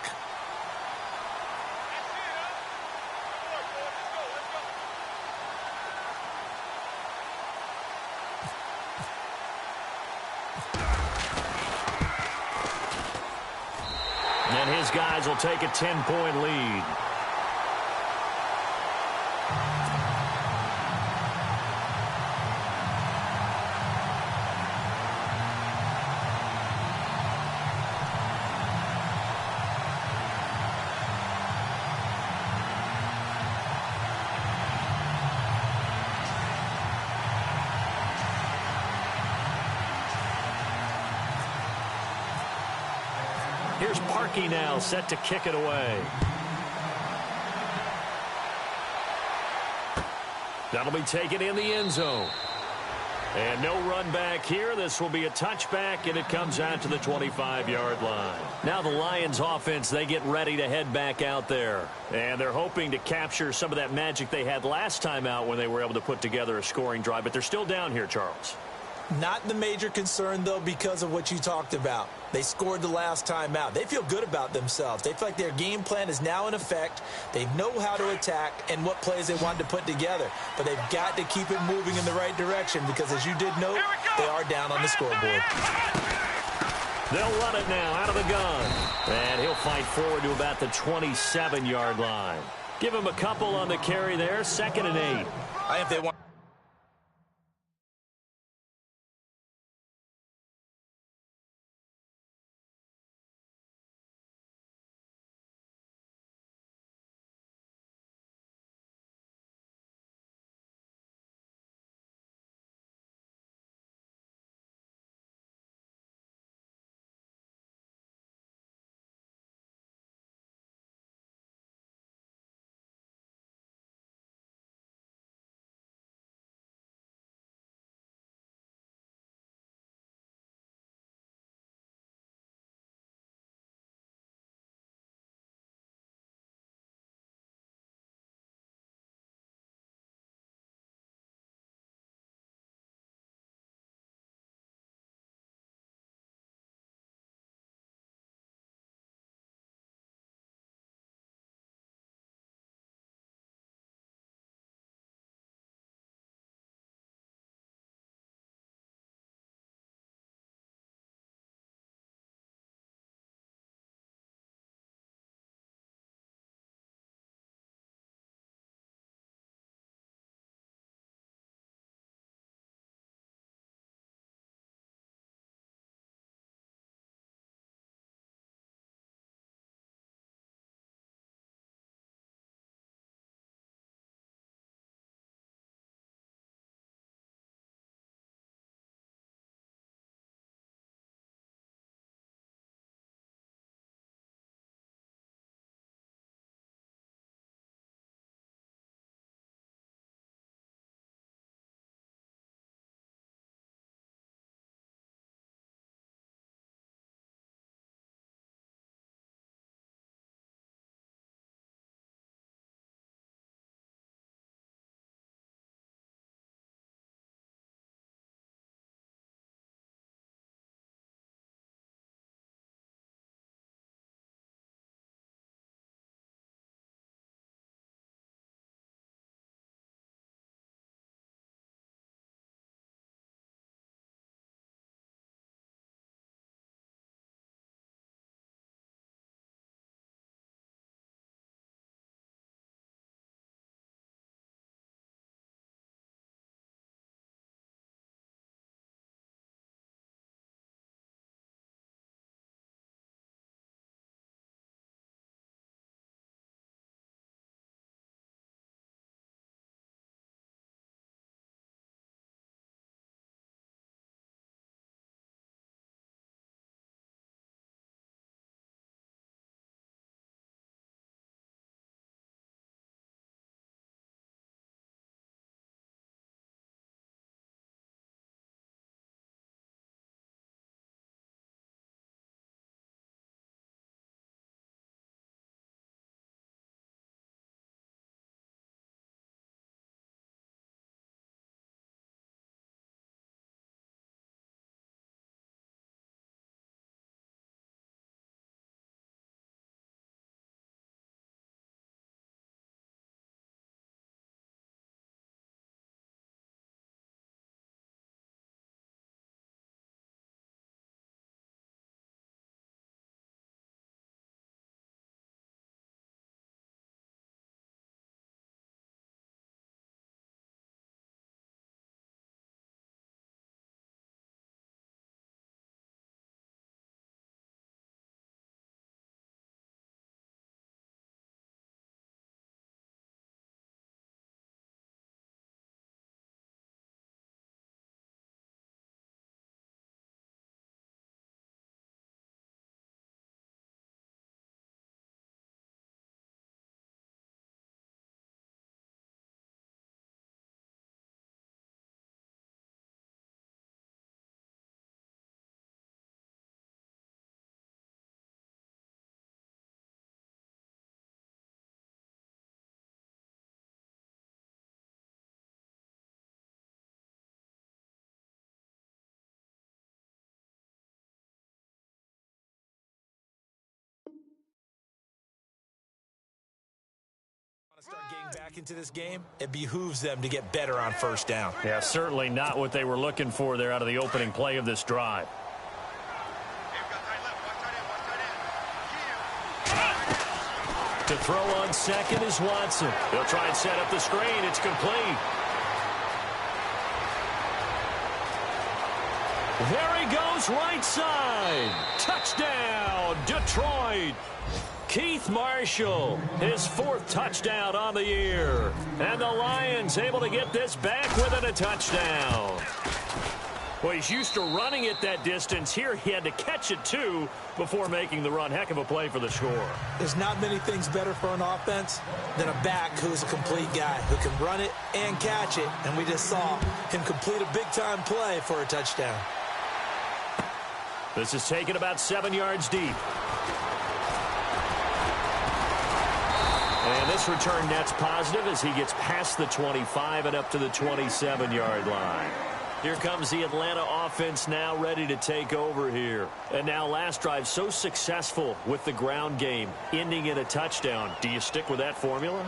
And his guys will take a 10-point lead. Here's Parkey now, set to kick it away. That'll be taken in the end zone. And no run back here. This will be a touchback, and it comes out to the 25-yard line. Now the Lions offense, they get ready to head back out there. And they're hoping to capture some of that magic they had last time out when they were able to put together a scoring drive. But they're still down here, Charles. Not the major concern, though, because of what you talked about. They scored the last time out. They feel good about themselves. They feel like their game plan is now in effect. They know how to attack and what plays they wanted to put together. But they've got to keep it moving in the right direction because, as you did note, they are down on the scoreboard. They'll run it now out of the gun. And he'll fight forward to about the 27-yard line. Give him a couple on the carry there, 2nd and 8. I think they want Start getting back into this game, it behooves them to get better on first down. Yeah, certainly not what they were looking for there out of the opening play of this drive. To throw on second is Watson. He'll try and set up the screen. It's complete. There he goes, right side. Touchdown, Detroit. Keith Marshall, his 4th touchdown on the year. And the Lions able to get this back within a touchdown. Well, he's used to running it that distance. Here he had to catch it, too, before making the run. Heck of a play for the score. There's not many things better for an offense than a back who's a complete guy who can run it and catch it. And we just saw him complete a big-time play for a touchdown. This is taken about 7 yards deep. And this return net's positive as he gets past the 25 and up to the 27-yard line. Here comes the Atlanta offense now ready to take over here. And now last drive so successful with the ground game, ending in a touchdown. Do you stick with that formula?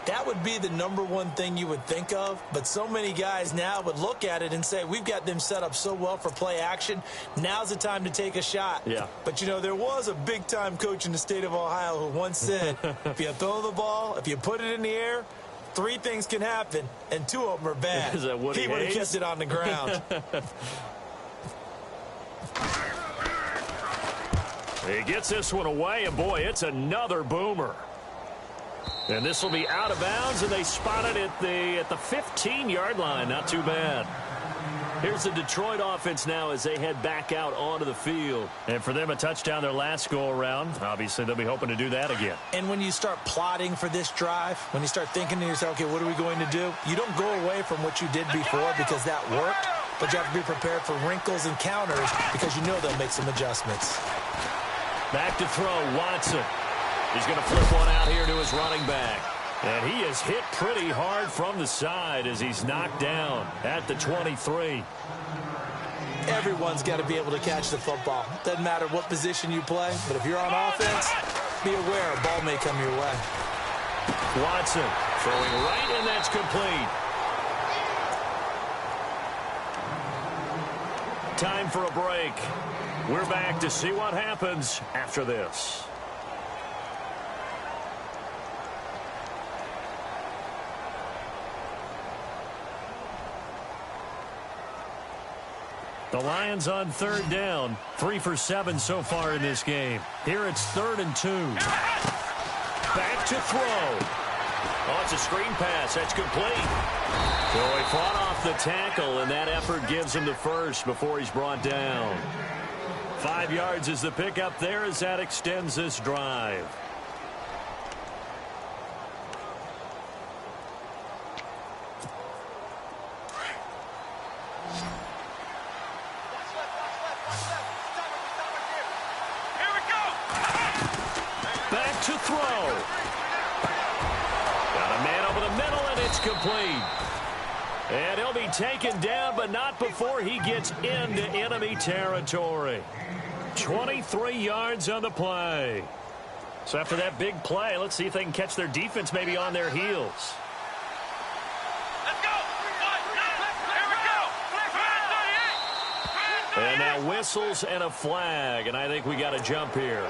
That would be the #1 thing you would think of, but so many guys now would look at it and say, we've got them set up so well for play action, now's the time to take a shot. Yeah. But, you know, there was a big-time coach in the state of Ohio who once said, if you throw the ball, if you put it in the air, 3 things can happen, and 2 of them are bad. Is that Woody He would have Hayes? kept it on the ground. He gets this one away, and boy, it's another boomer. And this will be out of bounds, and they spot it at the 15-yard line. Not too bad. Here's the Detroit offense now as they head back out onto the field. And for them, a touchdown their last go-around. Obviously, they'll be hoping to do that again. And when you start plotting for this drive, when you start thinking to yourself, okay, what are we going to do? You don't go away from what you did before because that worked, but you have to be prepared for wrinkles and counters because you know they'll make some adjustments. Back to throw, Watson. He's going to flip one out here to his running back. And he is hit pretty hard from the side as he's knocked down at the 23. Everyone's got to be able to catch the football. Doesn't matter what position you play, but if you're on offense, be aware a ball may come your way. Watson throwing right, and that's complete. Time for a break. We're back to see what happens after this. The Lions on 3rd down. 3 for 7 so far in this game. Here it's 3rd and 2. Back to throw. Oh, it's a screen pass. That's complete. So he fought off the tackle, and that effort gives him the first before he's brought down. 5 yards is the pickup there as that extends this drive. To throw. Got a man over the middle, and it's complete. And he'll be taken down, but not before he gets into enemy territory. 23 yards on the play. So after that big play, let's see if they can catch their defense maybe on their heels. Let's go. Here we go. And now whistles and a flag, and I think we got a jump here.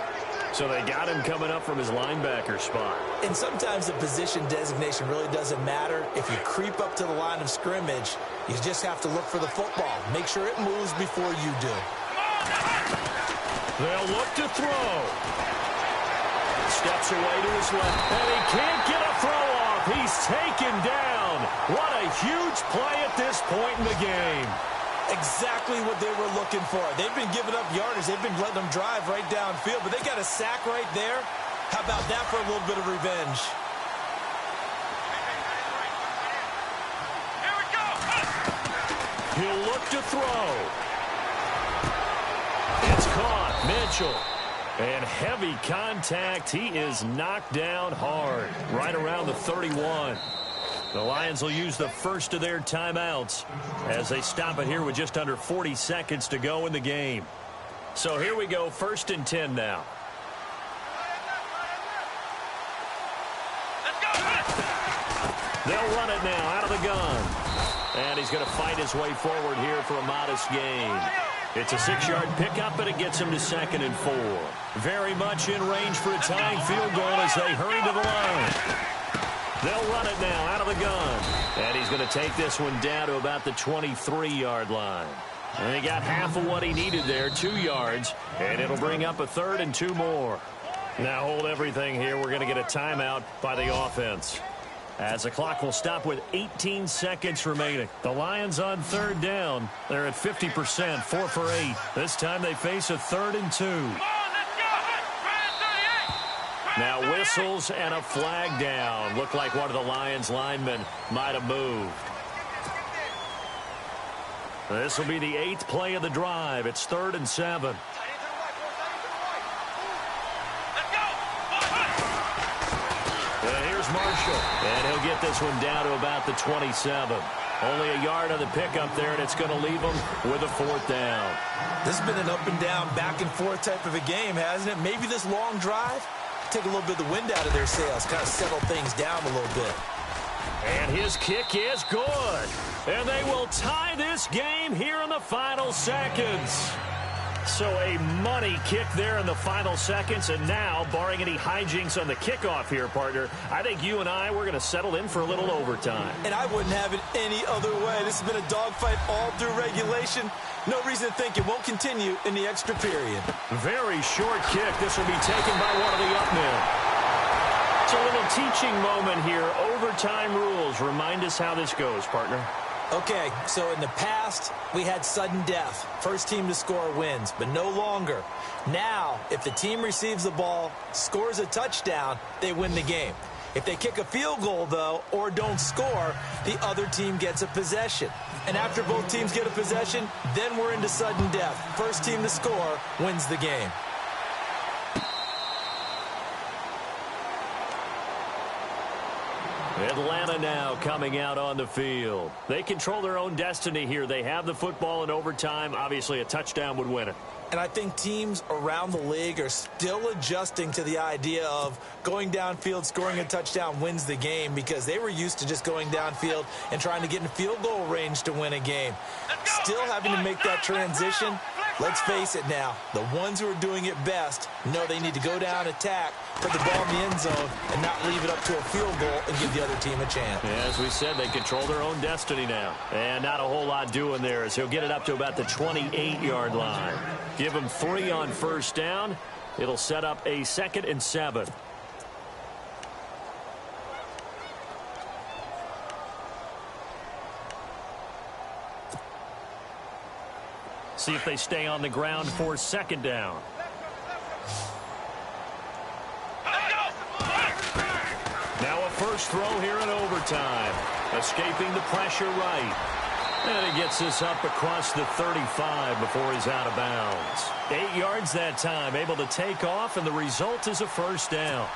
So they got him coming up from his linebacker spot. And sometimes the position designation really doesn't matter. If you creep up to the line of scrimmage, you just have to look for the football. Make sure it moves before you do. They'll look to throw. Steps away to his left, and he can't get a throw off. He's taken down. What a huge play at this point in the game. Exactly what they were looking for. They've been giving up yardage. They've been letting them drive right downfield, but they got a sack right there. How about that for a little bit of revenge? Here we go. He'll look to throw. It's caught. Mitchell. And heavy contact. He is knocked down hard. Right around the 31. The Lions will use the first of their timeouts as they stop it here with just under 40 seconds to go in the game. So here we go, 1st and 10 now. Let's go. They'll run it now out of the gun. And he's going to fight his way forward here for a modest gain. It's a 6-yard pickup, and it gets him to 2nd and 4. Very much in range for a tying field goal as they hurry to the line. They'll run it now out of the gun. And he's going to take this one down to about the 23-yard line. And he got half of what he needed there, 2 yards, and it'll bring up a 3rd and 2 more. Now hold everything here. We're going to get a timeout by the offense, as the clock will stop with 18 seconds remaining. The Lions on 3rd down. They're at 50%, 4 for 8. This time they face a 3rd and 2. Now whistles and a flag down. Looked like one of the Lions linemen might have moved. This will be the 8th play of the drive. It's 3rd and 7. Marshall, and he'll get this one down to about the 27. Only a yard on the pickup there, and it's going to leave him with a 4th down. This has been an up-and-down, back-and-forth type of a game, hasn't it? Maybe this long drive, take a little bit of the wind out of their sails, kind of settle things down a little bit. And his kick is good. And they will tie this game here in the final seconds. So a money kick there in the final seconds, and now, barring any hijinks on the kickoff here, partner, I think you and we're going to settle in for a little overtime. And I wouldn't have it any other way. This has been a dogfight all through regulation. No reason to think it won't continue in the extra period. Very short kick. This will be taken by one of the up men. It's a little teaching moment here. Overtime rules. Remind us how this goes, partner. Okay, so in the past, we had sudden death. First team to score wins, but no longer. Now, if the team receives the ball, scores a touchdown, they win the game. If they kick a field goal, though, or don't score, the other team gets a possession. And after both teams get a possession, then we're into sudden death. First team to score wins the game. Atlanta now coming out on the field. They control their own destiny here. They have the football in overtime. Obviously, a touchdown would win it. And I think teams around the league are still adjusting to the idea of going downfield, scoring a touchdown wins the game, because they were used to just going downfield and trying to get in field goal range to win a game. Still having to make that transition. Let's face it now, the ones who are doing it best know they need to go down, attack, put the ball in the end zone, and not leave it up to a field goal and give the other team a chance. Yeah, as we said, they control their own destiny now. And not a whole lot doing there, as he'll get it up to about the 28-yard line. Give him 3 on first down. It'll set up a 2nd and 7. See if they stay on the ground for 2nd down. Now a first throw here in overtime. Escaping the pressure right. And he gets this up across the 35 before he's out of bounds. 8 yards that time, able to take off, and the result is a first down.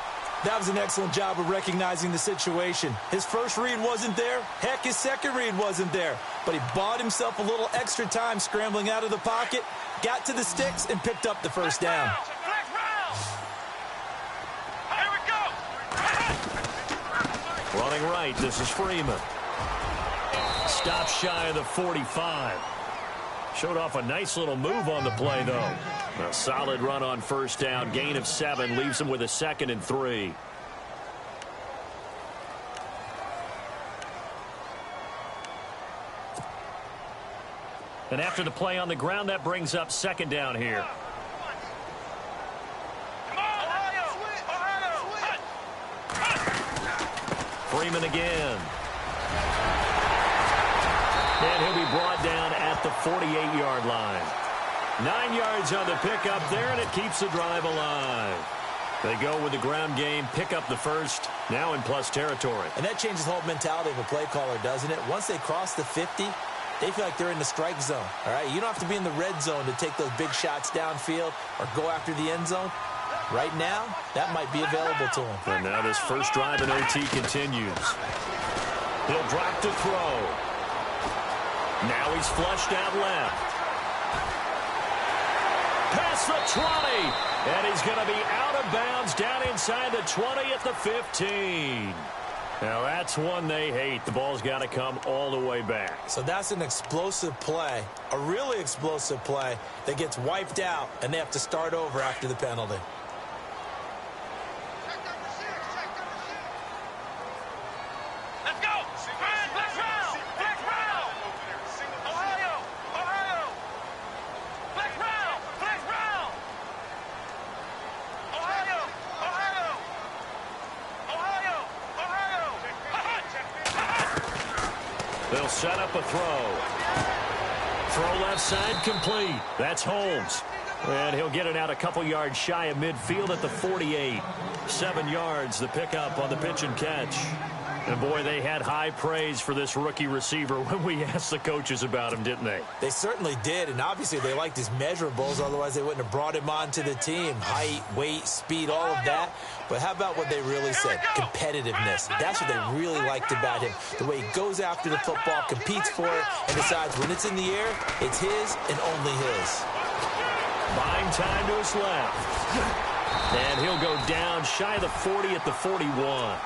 That was an excellent job of recognizing the situation. His first read wasn't there. Heck, his second read wasn't there. But he bought himself a little extra time scrambling out of the pocket, got to the sticks, and picked up the first down. Running right, this is Freeman. Stop shy of the 45. Showed off a nice little move on the play, though. A solid run on first down. Gain of 7 leaves him with a 2nd and 3. And after the play on the ground, that brings up 2nd down here. Freeman again. And he'll be brought down at the 48-yard line. 9 yards on the pickup there, and it keeps the drive alive. They go with the ground game, pick up the first, now in plus territory. And that changes the whole mentality of a play caller, doesn't it? Once they cross the 50, they feel like they're in the strike zone. All right, you don't have to be in the red zone to take those big shots downfield or go after the end zone. Right now, that might be available to him. And now this first drive in OT continues. He'll drop to throw. Now he's flushed out left. Past the 20. And he's going to be out of bounds down inside the 20 at the 15. Now, that's one they hate. The ball's got to come all the way back. So that's an explosive play, a really explosive play that gets wiped out, and they have to start over after the penalty. Let's go. Flex round. Flex round. Ohio. Ohio. Flex round. Flex round. Ohio. Ohio. Ohio. Ohio. They'll set up a throw. Throw left side complete. That's Holmes. And he'll get it out a couple yards shy of midfield at the 48. 7 yards, the pickup on the pitch and catch. And, boy, they had high praise for this rookie receiver when we asked the coaches about him, didn't they? They certainly did, and obviously they liked his measurables. Otherwise, they wouldn't have brought him onto the team. Height, weight, speed, all of that. But how about what they really said? Competitiveness. That's what they really liked about him. The way he goes after the football, competes for it, and decides when it's in the air, it's his and only his. Buying time to his left. And he'll go down shy of the 40 at the 41.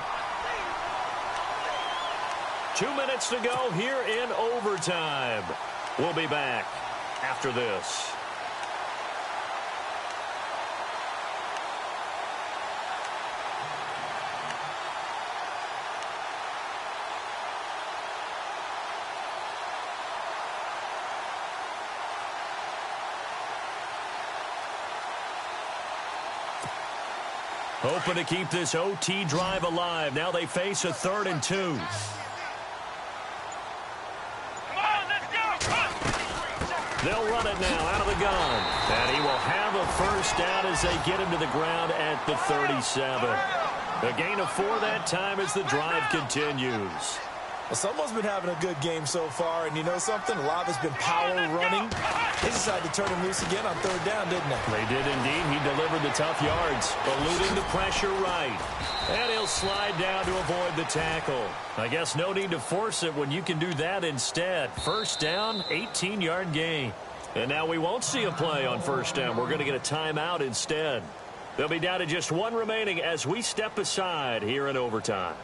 2 minutes to go here in overtime. We'll be back after this. Hoping to keep this OT drive alive. Now they face a 3rd and 2. They'll run it now out of the gun. And he will have a first down as they get him to the ground at the 37. A gain of 4 that time as the drive continues. Well, someone's been having a good game so far, and you know something? A lot of it's been power running. They decided to turn him loose again on 3rd down, didn't they? They did indeed. He delivered the tough yards, eluding the pressure right. And he'll slide down to avoid the tackle. I guess no need to force it when you can do that instead. First down, 18-yard gain. And now we won't see a play on first down. We're going to get a timeout instead. They'll be down to just 1 remaining as we step aside here in overtime.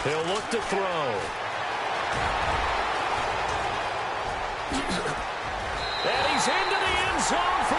He'll look to throw. And he's into the end zone for